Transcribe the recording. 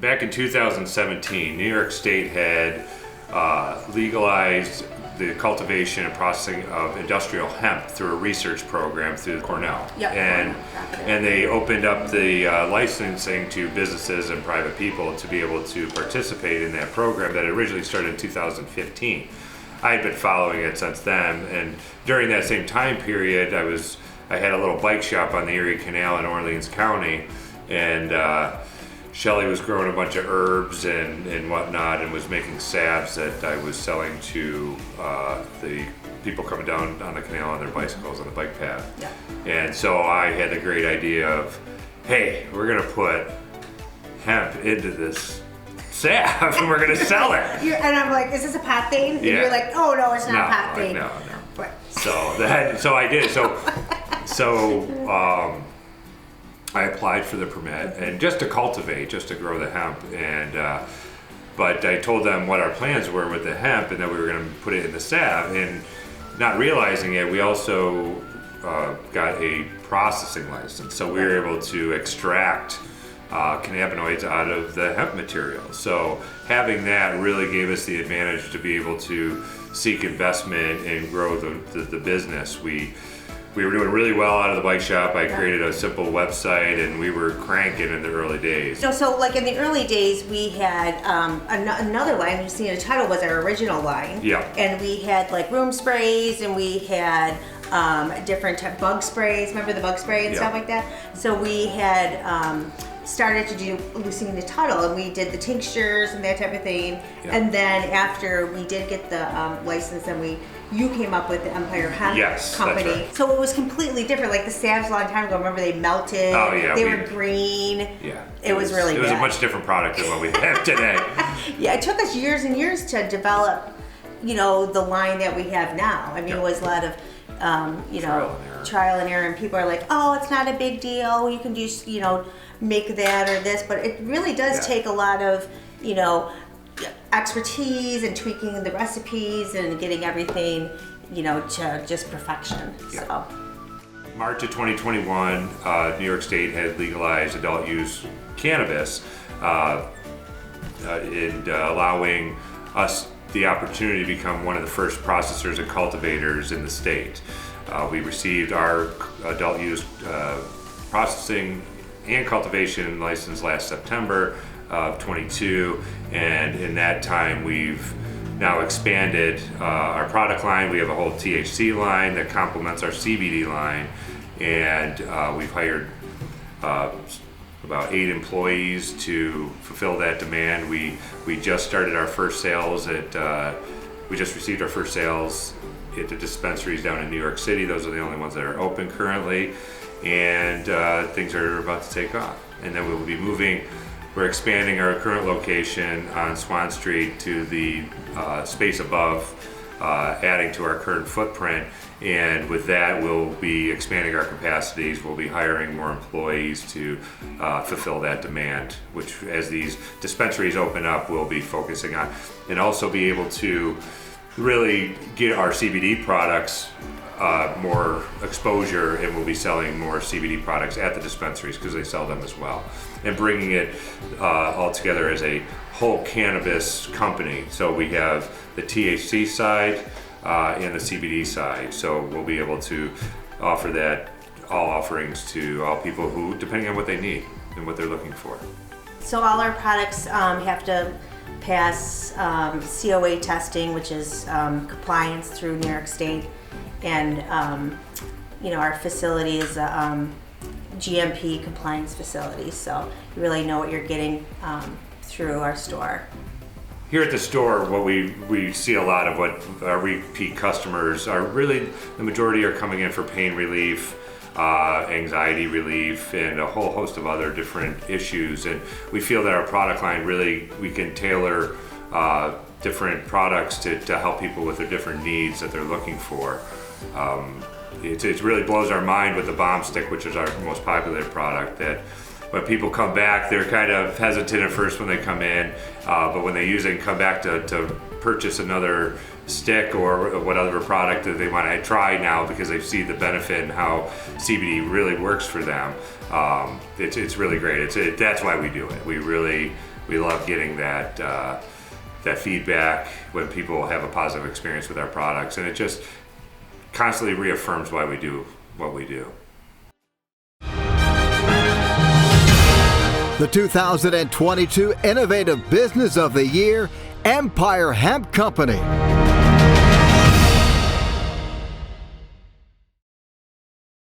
back in 2017, New York State had legalized the cultivation and processing of industrial hemp through a research program through Cornell. Yep. And they opened up the licensing to businesses and private people to be able to participate in that program that originally started in 2015. I had been following it since then, and during that same time period, I had a little bike shop on the Erie Canal in Orleans County, and Shelly was growing a bunch of herbs and whatnot, and was making salves that I was selling to the people coming down on the canal on their bicycles on the bike path. Yeah. And so I had the great idea of, hey, we're gonna put hemp into this salve and we're gonna sell it. And I'm like, is this a pot thing? And Yeah. you're like, oh no, it's not a pot thing. No. But So I did. I applied for the permit, and just to cultivate, just to grow the hemp, and but I told them what our plans were with the hemp, and that we were going to put it in the salve, and not realizing it, we also got a processing license, so we were able to extract cannabinoids out of the hemp material. So having that really gave us the advantage to be able to seek investment and grow the business. We were doing really well out of the bike shop. I created a simple website, and we were cranking in the early days. So like in the early days, we had another line. You see, the title was our original line. Yeah. And we had like room sprays, and we had different type bug sprays. Remember the bug spray and stuff like that? So we had started to do loosening the title, and we did the tinctures and that type of thing. Yeah. And then after we did get the license, then you came up with the Empire Hemp Company. That's right. So it was completely different. Like the salves a long time ago, remember they melted, Oh, yeah, they were green. Yeah. It was really good. It was good. a much different product than what we have today. Yeah, it took us years and years to develop, the line that we have now. I mean, it was a lot of, trial and error, and people are like, oh, it's not a big deal. You can just, make that or this, but it really does take a lot of, expertise and tweaking the recipes and getting everything, to just perfection. Yeah. So. March of 2021, New York State had legalized adult use cannabis, and allowing us the opportunity to become one of the first processors and cultivators in the state. We received our adult use processing and cultivation license last September of 22, and in that time we've now expanded our product line. We have a whole THC line that complements our CBD line, and we've hired about 8 employees to fulfill that demand. We just started our first sales we just received our first sales at the dispensaries down in New York City. Those are the only ones that are open currently, and things are about to take off. And then we'll be we're expanding our current location on Swan Street to the space above, adding to our current footprint. And with that, we'll be expanding our capacities. We'll be hiring more employees to fulfill that demand, which as these dispensaries open up, we'll be focusing on. And also be able to really get our CBD products more exposure, and we'll be selling more CBD products at the dispensaries because they sell them as well. And bringing it all together as a whole cannabis company. So we have the THC side, and the CBD side. So we'll be able to offer all offerings to all people who, depending on what they need and what they're looking for. So all our products have to pass COA testing, which is compliance through New York State, and our facility is a GMP compliance facility. So you really know what you're getting through our store. Here at the store, what we see a lot of what our repeat customers are really, the majority are coming in for pain relief, anxiety relief, and a whole host of other different issues. And we feel that our product line really, we can tailor different products to help people with their different needs that they're looking for. It really blows our mind with the Bomb Stick, which is our most popular product, that when people come back, they're kind of hesitant at first when they come in, but when they use it and come back to purchase another stick or whatever product that they want to try now because they see the benefit and how CBD really works for them, it's really great. That's why we do it. We we love getting that that feedback when people have a positive experience with our products, and it just constantly reaffirms why we do what we do. The 2022 Innovative Business of the Year, Empire Hemp Company.